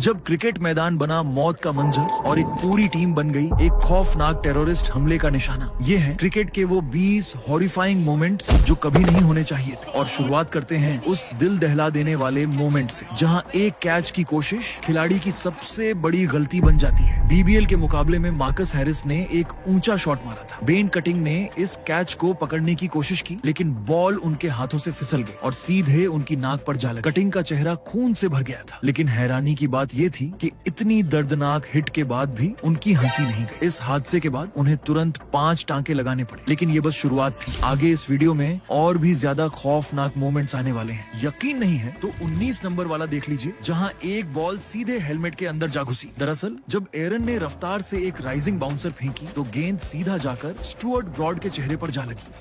जब क्रिकेट मैदान बना मौत का मंजर और एक पूरी टीम बन गई एक खौफनाक टेररिस्ट हमले का निशाना। ये हैं क्रिकेट के वो 20 हॉरिफाइंग मोमेंट्स जो कभी नहीं होने चाहिए थे। और शुरुआत करते हैं उस दिल दहला देने वाले मोमेंट से, जहां एक कैच की कोशिश खिलाड़ी की सबसे बड़ी गलती बन जाती है। बीबीएल के मुकाबले में मार्कस हैरिस ने एक ऊंचा शॉट मारा था। बेन कटिंग ने इस कैच को पकड़ने की कोशिश की, लेकिन बॉल उनके हाथों से फिसल गई और सीधे उनकी नाक पर जा लगी। कटिंग का चेहरा खून से भर गया था, लेकिन हैरानी की बात ये थी कि इतनी दर्दनाक हिट के बाद भी उनकी हंसी नहीं गई। इस हादसे के बाद उन्हें तुरंत 5 टांके लगाने पड़े, लेकिन ये बस शुरुआत थी। आगे इस वीडियो में और भी ज्यादा खौफनाक मोमेंट्स आने वाले हैं। यकीन नहीं है तो 19 नंबर वाला देख लीजिए, जहां एक बॉल सीधे हेलमेट के अंदर जा घुसी। दरअसल जब एरन ने रफ्तार से एक राइजिंग बाउंसर फेंकी तो गेंद सीधा जाकर स्टुअर्ट ब्रॉड के चेहरे पर जा लगी।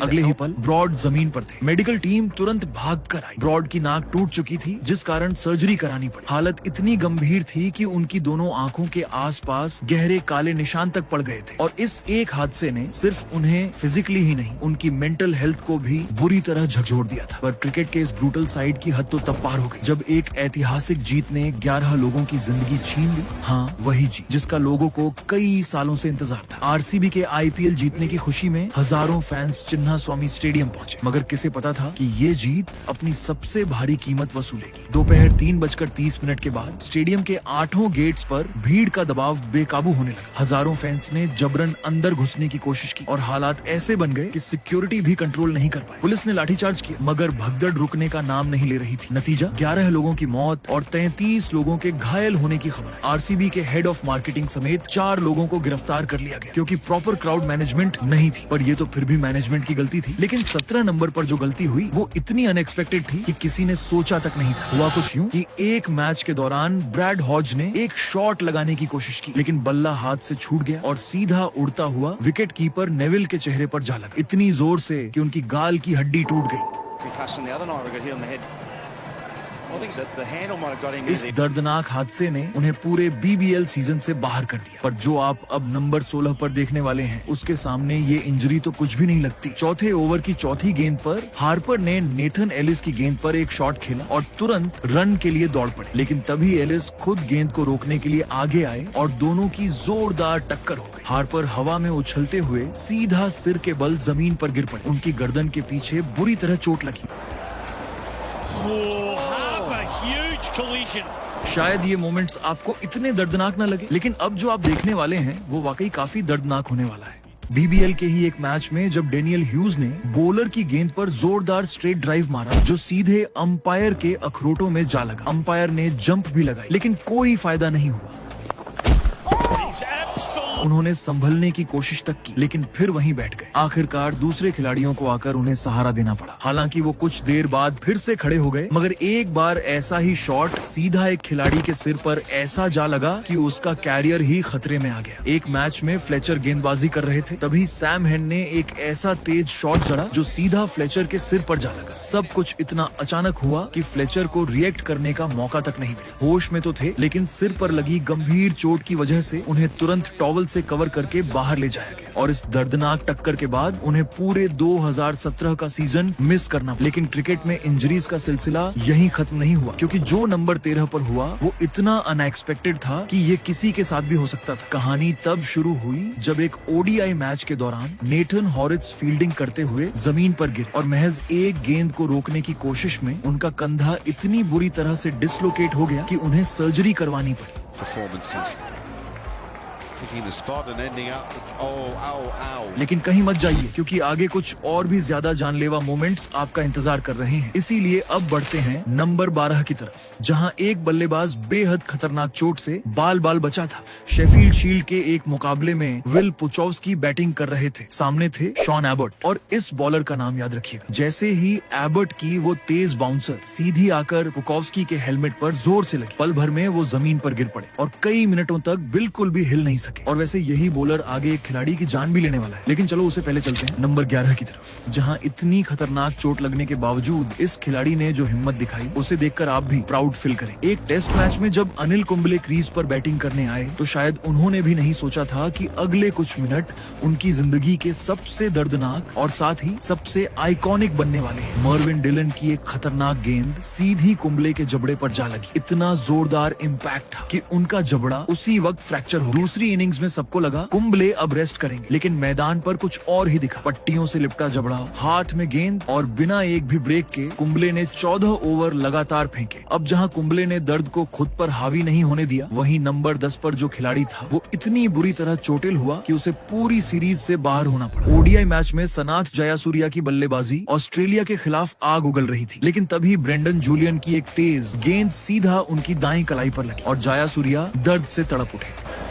अगले ही पल ब्रॉड जमीन पर थे। मेडिकल टीम तुरंत भाग कर आई। ब्रॉड की नाक टूट चुकी थी, जिस कारण सर्जरी करानी पड़ी। हालत इतनी गंभीर थी कि उनकी दोनों आंखों के आसपास गहरे काले निशान तक पड़ गए थे। और इस एक हादसे ने सिर्फ उन्हें फिजिकली ही नहीं, उनकी मेंटल हेल्थ को भी बुरी तरह झकझोर दिया था। पर क्रिकेट के इस ब्रूटल साइड की हद तो तब पार हो गई जब एक ऐतिहासिक जीत ने 11 लोगों की जिंदगी छीन ली। हाँ, वही जीत जिसका लोगों को कई सालों से इंतजार था। आरसीबी के आईपीएल जीतने की खुशी में हजारों फैंस चिन्ना स्वामी स्टेडियम पहुंचे, मगर किसे पता था कि ये जीत अपनी सबसे भारी कीमत वसूलेगी। दोपहर 3:30 के बाद स्टेडियम के 8 गेट्स पर भीड़ का दबाव बेकाबू होने लगा। हजारों फैंस ने जबरन अंदर घुसने की कोशिश की और हालात ऐसे बन गए कि सिक्योरिटी भी कंट्रोल नहीं कर पाई। पुलिस ने लाठीचार्ज किया, मगर भगदड़ रुकने का नाम नहीं ले रही थी। नतीजा 11 लोगों की मौत और 33 लोगों के घायल होने की खबर है। आरसीबी के हेड ऑफ मार्केटिंग समेत 4 लोगों को गिरफ्तार कर लिया गया, क्योंकि प्रॉपर क्राउड मैनेजमेंट नहीं थी। पर ये तो फिर भी मैनेजमेंट की गलती थी। लेकिन 17 नंबर पर जो गलती हुई वो इतनी अनएक्सपेक्टेड थी कि किसी ने सोचा तक नहीं था। हुआ कुछ यूं कि एक मैच के दौरान ब्रैड हॉज ने एक शॉट लगाने की कोशिश की, लेकिन बल्ला हाथ से छूट गया और सीधा उड़ता हुआ विकेट कीपर नेविल के चेहरे पर जा लगा, इतनी जोर से कि उनकी गाल की हड्डी टूट गई। इस दर्दनाक हादसे ने उन्हें पूरे बीबीएल सीजन से बाहर कर दिया। पर जो आप अब नंबर 16 पर देखने वाले हैं, उसके सामने ये इंजरी तो कुछ भी नहीं लगती। चौथे ओवर की चौथी गेंद पर हार्पर ने नेथन एलिस की गेंद पर एक शॉट खेला और तुरंत रन के लिए दौड़ पड़े, लेकिन तभी एलिस खुद गेंद को रोकने के लिए आगे आए और दोनों की जोरदार टक्कर हो गई। हार्पर हवा में उछलते हुए सीधा सिर के बल जमीन पर गिर पड़े। उनकी गर्दन के पीछे बुरी तरह चोट लगी। शायद ये मोमेंट्स आपको इतने दर्दनाक न लगे, लेकिन अब जो आप देखने वाले हैं वो वाकई काफी दर्दनाक होने वाला है। बीबीएल के ही एक मैच में जब डेनियल ह्यूज ने बॉलर की गेंद पर जोरदार स्ट्रेट ड्राइव मारा जो सीधे अंपायर के अखरोटों में जा लगा। अंपायर ने जंप भी लगाई, लेकिन कोई फायदा नहीं हुआ। उन्होंने संभलने की कोशिश तक की, लेकिन फिर वहीं बैठ गए। आखिरकार दूसरे खिलाड़ियों को आकर उन्हें सहारा देना पड़ा। हालांकि वो कुछ देर बाद फिर से खड़े हो गए, मगर एक बार ऐसा ही शॉट सीधा एक खिलाड़ी के सिर पर ऐसा जा लगा कि उसका कैरियर ही खतरे में आ गया। एक मैच में फ्लेचर गेंदबाजी कर रहे थे, तभी सैम हेन ने एक ऐसा तेज शॉट जड़ा जो सीधा फ्लेचर के सिर पर जा लगा। सब कुछ इतना अचानक हुआ कि फ्लेचर को रिएक्ट करने का मौका तक नहीं मिला। होश में तो थे, लेकिन सिर पर लगी गंभीर चोट की वजह से उन्हें तुरंत टॉवल से कवर करके बाहर ले जाया गया। और इस दर्दनाक टक्कर के बाद उन्हें पूरे 2017 का सीजन मिस करना। लेकिन क्रिकेट में इंजरीज का सिलसिला यहीं खत्म नहीं हुआ, क्योंकि जो नंबर 13 पर हुआ वो इतना अनएक्सपेक्टेड था कि ये किसी के साथ भी हो सकता था। कहानी तब शुरू हुई जब एक ओडीआई मैच के दौरान नेथन हॉरिट्स फील्डिंग करते हुए जमीन पर गिरे और महज एक गेंद को रोकने की कोशिश में उनका कंधा इतनी बुरी तरह से डिसलोकेट हो गया कि उन्हें सर्जरी करवानी पड़ी। लेकिन कहीं मत जाइए, क्योंकि आगे कुछ और भी ज्यादा जानलेवा मोमेंट्स आपका इंतजार कर रहे हैं। इसीलिए अब बढ़ते हैं नंबर 12 की तरफ, जहां एक बल्लेबाज बेहद खतरनाक चोट से बाल बाल बचा था। शेफील्ड शील्ड के एक मुकाबले में विल पुचोव्स्की बैटिंग कर रहे थे। सामने थे शॉन एबर्ट, और इस बॉलर का नाम याद रखिएगा। जैसे ही एबर्ट की वो तेज बाउंसर सीधी आकर पुचोव्स्की के हेलमेट पर जोर से लगी, पल भर में वो जमीन पर गिर पड़े और कई मिनटों तक बिल्कुल भी हिल नहीं सके। सके। और वैसे यही बॉलर आगे एक खिलाड़ी की जान भी लेने वाला है, लेकिन चलो उसे पहले चलते हैं नंबर 11 की तरफ, जहां इतनी खतरनाक चोट लगने के बावजूद इस खिलाड़ी ने जो हिम्मत दिखाई उसे देखकर आप भी प्राउड फील करें। एक टेस्ट मैच में जब अनिल कुंबले क्रीज पर बैटिंग करने आए तो शायद उन्होंने भी नहीं सोचा था कि अगले कुछ मिनट उनकी जिंदगी के सबसे दर्दनाक और साथ ही सबसे आइकॉनिक बनने वाले हैं। मर्विन डिलन की एक खतरनाक गेंद सीधी कुंबले के जबड़े पर जा लगी। इतना जोरदार इम्पैक्ट था कि उनका जबड़ा उसी वक्त फ्रैक्चर हो गया। दूसरी इनिंग्स में सबको लगा कुंबले अब रेस्ट करेंगे, लेकिन मैदान पर कुछ और ही दिखा। पट्टियों से लिपटा जबड़ा, हाथ में गेंद और बिना एक भी ब्रेक के कुंबले ने 14 ओवर लगातार फेंके। अब जहां कुंबले ने दर्द को खुद पर हावी नहीं होने दिया, वहीं नंबर 10 पर जो खिलाड़ी था वो इतनी बुरी तरह चोटिल हुआ कि उसे पूरी सीरीज से बाहर होना पड़ा। ओडीआई मैच में सनाथ जयासूर्या की बल्लेबाजी ऑस्ट्रेलिया के खिलाफ आग उगल रही थी, लेकिन तभी ब्रेंडन जूलियन की एक तेज गेंद सीधा उनकी दाईं कलाई पर लगी और जयासूर्या दर्द से तड़प उठे।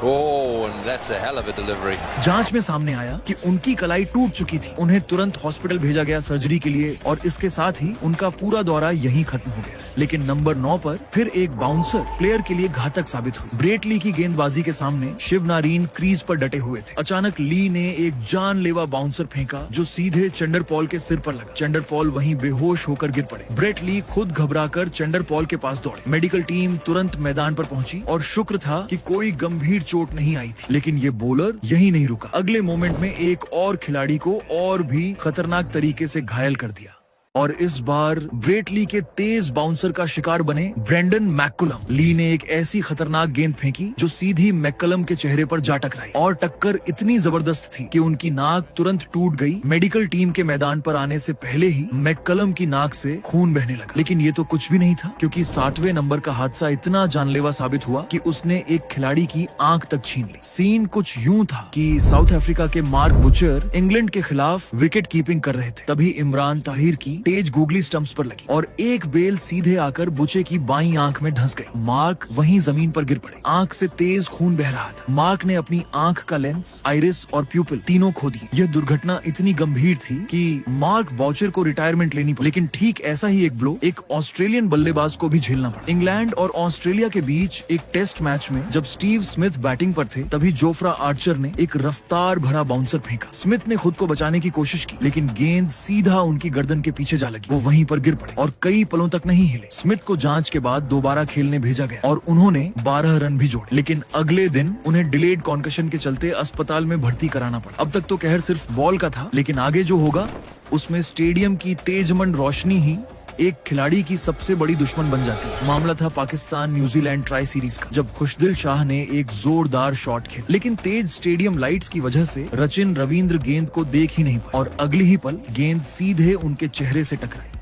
Oh, and that's a hell of a delivery. जांच में सामने आया कि उनकी कलाई टूट चुकी थी। उन्हें तुरंत हॉस्पिटल भेजा गया सर्जरी के लिए और इसके साथ ही उनका पूरा दौरा यहीं खत्म हो गया। लेकिन नंबर 9 पर फिर एक बाउंसर प्लेयर के लिए घातक साबित हुई। ब्रेट ली की गेंदबाजी के सामने शिव नारीन क्रीज पर डटे हुए थे। अचानक ली ने एक जानलेवा बाउंसर फेंका जो सीधे चंडर पॉल के सिर पर लगा। चंडर पॉल वहीं बेहोश होकर गिर पड़े। ब्रेट ली खुद घबराकर चंडर पॉल के पास दौड़े। मेडिकल टीम तुरंत मैदान पर पहुंची और शुक्र था कि कोई गंभीर चोट नहीं आई थी। लेकिन ये बॉलर यही नहीं रुका। अगले मोमेंट में एक और खिलाड़ी को और भी खतरनाक तरीके से घायल कर दिया और इस बार ब्रेट ली के तेज बाउंसर का शिकार बने ब्रेंडन मैकुलम। ली ने एक ऐसी खतरनाक गेंद फेंकी जो सीधी मैकुलम के चेहरे पर जा टकराई और टक्कर इतनी जबरदस्त थी कि उनकी नाक तुरंत टूट गई। मेडिकल टीम के मैदान पर आने से पहले ही मैकुलम की नाक से खून बहने लगा। लेकिन ये तो कुछ भी नहीं था, क्योंकि 60वें नंबर का हादसा इतना जानलेवा साबित हुआ कि उसने एक खिलाड़ी की आंख तक छीन ली। सीन कुछ यूं था कि साउथ अफ्रीका के मार्क बुचर इंग्लैंड के खिलाफ विकेट कीपिंग कर रहे थे। तभी इमरान ताहिर की तेज गूगली स्टंप्स पर लगी और एक बेल सीधे आकर बुचे की बाईं आंख में धंस गई। मार्क वहीं जमीन पर गिर पड़े। आंख से तेज खून बह रहा था। मार्क ने अपनी आंख का लेंस, आइरिस और प्यूपिल तीनों खो दिए। यह दुर्घटना इतनी गंभीर थी कि मार्क बाउचर को रिटायरमेंट लेनी पड़ी। लेकिन ठीक ऐसा ही एक ब्लो एक ऑस्ट्रेलियन बल्लेबाज को भी झेलना पड़ा। इंग्लैंड और ऑस्ट्रेलिया के बीच एक टेस्ट मैच में जब स्टीव स्मिथ बैटिंग पर थे, तभी जोफ्रा आर्चर ने एक रफ्तार भरा बाउंसर फेंका। स्मिथ ने खुद को बचाने की कोशिश की, लेकिन गेंद सीधा उनकी गर्दन के पीछे जा लगी। वो वहीं पर गिर पड़े और कई पलों तक नहीं हिले। स्मिथ को जांच के बाद दोबारा खेलने भेजा गया और उन्होंने 12 रन भी जोड़े। लेकिन अगले दिन उन्हें डिलेड कॉन्कशन के चलते अस्पताल में भर्ती कराना पड़ा। अब तक तो कहर सिर्फ बॉल का था, लेकिन आगे जो होगा उसमें स्टेडियम की तेजमंद रोशनी ही एक खिलाड़ी की सबसे बड़ी दुश्मन बन जाती है। मामला था पाकिस्तान न्यूजीलैंड ट्राई सीरीज का, जब खुशदिल शाह ने एक जोरदार शॉट खेला, लेकिन तेज स्टेडियम लाइट्स की वजह से रचिन रविंद्र गेंद को देख ही नहीं पाए और अगली ही पल गेंद सीधे उनके चेहरे से टकराई।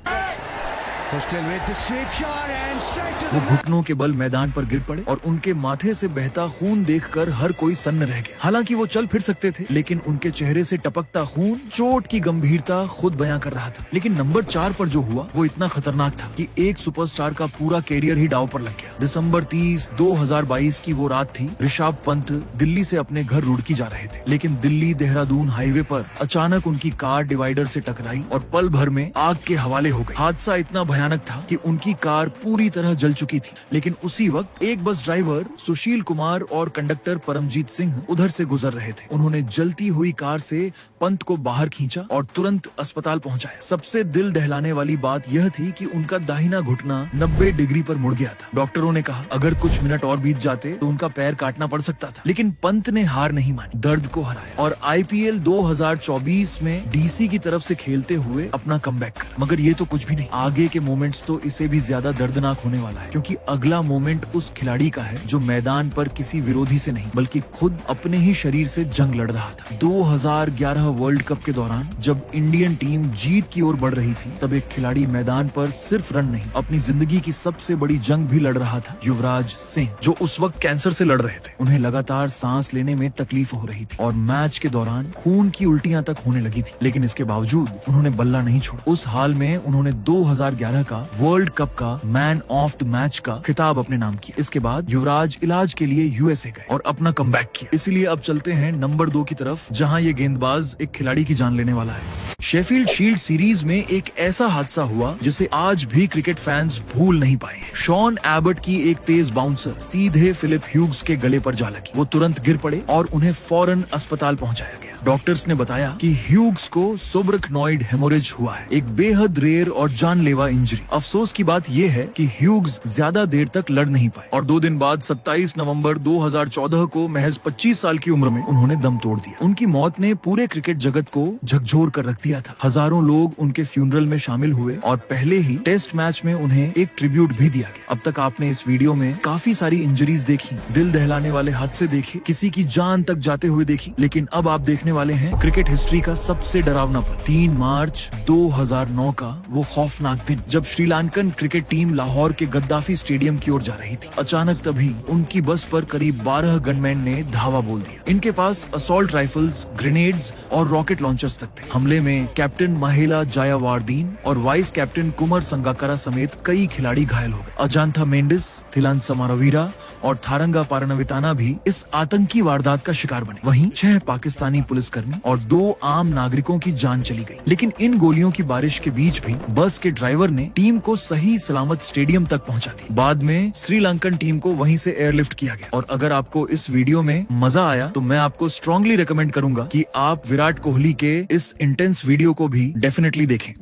वो घुटनों के बल मैदान पर गिर पड़े और उनके माथे से बहता खून देखकर हर कोई सन्न रह गया। हालांकि वो चल फिर सकते थे, लेकिन उनके चेहरे से टपकता खून चोट की गंभीरता खुद बयां कर रहा था। लेकिन नंबर 4 पर जो हुआ वो इतना खतरनाक था कि एक सुपरस्टार का पूरा कैरियर ही दांव पर लग गया। दिसंबर 30, 2022 की वो रात थी। ऋषभ पंत दिल्ली से अपने घर रुड़की जा रहे थे, लेकिन दिल्ली देहरादून हाईवे पर अचानक उनकी कार डिवाइडर से टकराई और पल भर में आग के हवाले हो गई। हादसा इतना भयानक था कि उनकी कार पूरी तरह जल चुकी थी। लेकिन उसी वक्त एक बस ड्राइवर सुशील कुमार और कंडक्टर परमजीत सिंह उधर से गुजर रहे थे। उन्होंने जलती हुई कार से पंत को बाहर खींचा और तुरंत अस्पताल पहुंचाया। सबसे दिल दहलाने वाली बात यह थी कि उनका दाहिना घुटना 90 डिग्री पर मुड़ गया था। डॉक्टरों ने कहा अगर कुछ मिनट और बीत जाते तो उनका पैर काटना पड़ सकता था, लेकिन पंत ने हार नहीं मानी, दर्द को हराया और IPL 2024 में DC की तरफ से खेलते हुए अपना कमबैक कर। मगर ये तो कुछ भी नहीं, आगे के मोमेंट्स तो इसे भी ज्यादा दर्दनाक होने वाला है, क्योंकि अगला मोमेंट उस खिलाड़ी का है जो मैदान पर किसी विरोधी से नहीं बल्कि खुद अपने ही शरीर से जंग लड़ रहा था। 2011 वर्ल्ड कप के दौरान जब इंडियन टीम जीत की ओर बढ़ रही थी, तब एक खिलाड़ी मैदान पर सिर्फ रन नहीं, अपनी जिंदगी की सबसे बड़ी जंग भी लड़ रहा था। युवराज सिंह, जो उस वक्त कैंसर से लड़ रहे थे। उन्हें लगातार सांस लेने में तकलीफ हो रही थी और मैच के दौरान खून की उल्टियां तक होने लगी थी, लेकिन इसके बावजूद उन्होंने बल्ला नहीं छोड़ा। उस हाल में उन्होंने 2011 2011 का वर्ल्ड कप का मैन ऑफ द मैच का खिताब अपने नाम किया। इसके बाद युवराज इलाज के लिए यूएसए गए और अपना कमबैक किया। इसीलिए अब चलते हैं नंबर 2 की तरफ, जहां ये गेंदबाज एक खिलाड़ी की जान लेने वाला है। शेफील्ड शील्ड सीरीज में एक ऐसा हादसा हुआ जिसे आज भी क्रिकेट फैंस भूल नहीं पाए हैं। शॉन एबट की एक तेज बाउंसर सीधे फिलिप ह्यूग्स के गले पर जा लगी। वो तुरंत गिर पड़े और उन्हें फौरन अस्पताल पहुंचाया गया। डॉक्टर्स ने बताया कि ह्यूग्स को सुब्रकनॉइड हेमोरेज हुआ है, एक बेहद रेयर और जानलेवा इंजरी। अफसोस की बात यह है कि ह्यूग्स ज्यादा देर तक लड़ नहीं पाए और 2 दिन बाद 27 नवंबर 2014 को महज 25 साल की उम्र में उन्होंने दम तोड़ दिया। उनकी मौत ने पूरे क्रिकेट जगत को झकझोर कर रख दिया था। हजारों लोग उनके फ्यूनरल में शामिल हुए और पहले ही टेस्ट मैच में उन्हें एक ट्रिब्यूट भी दिया गया। अब तक आपने इस वीडियो में काफी सारी इंजरीज देखी, दिल दहलाने वाले हादसे देखे, किसी की जान तक जाते हुए देखी, लेकिन अब आप देखने वाले हैं क्रिकेट हिस्ट्री का सबसे डरावना पल। 3 मार्च 2009 का वो खौफनाक दिन, जब श्रीलंकन क्रिकेट टीम लाहौर के गद्दाफी स्टेडियम की ओर जा रही थी। अचानक तभी उनकी बस पर करीब 12 गनमैन ने धावा बोल दिया। इनके पास असॉल्ट राइफल्स, ग्रेनेड्स और रॉकेट लॉन्चर्स तक थे। हमले में कैप्टन महिला जायावारदीन और वाइस कैप्टन कुमार संगाकारा समेत कई खिलाड़ी घायल हो गए। अजांथा मेंडिस, थिलान समारावीरा और थारंगा पारनविताना भी इस आतंकी वारदात का शिकार बने। वहीं 6 पाकिस्तानी पुलिसकर्मी और 2 आम नागरिकों की जान चली गई। लेकिन इन गोलियों की बारिश के बीच भी बस के ड्राइवर ने टीम को सही सलामत स्टेडियम तक पहुंचा दी। बाद में श्रीलंकन टीम को वहीं से एयरलिफ्ट किया गया। और अगर आपको इस वीडियो में मजा आया तो मैं आपको स्ट्रांगली रिकमेंड करूंगा कि आप विराट कोहली के इस इंटेंस वीडियो को भी डेफिनेटली देखें।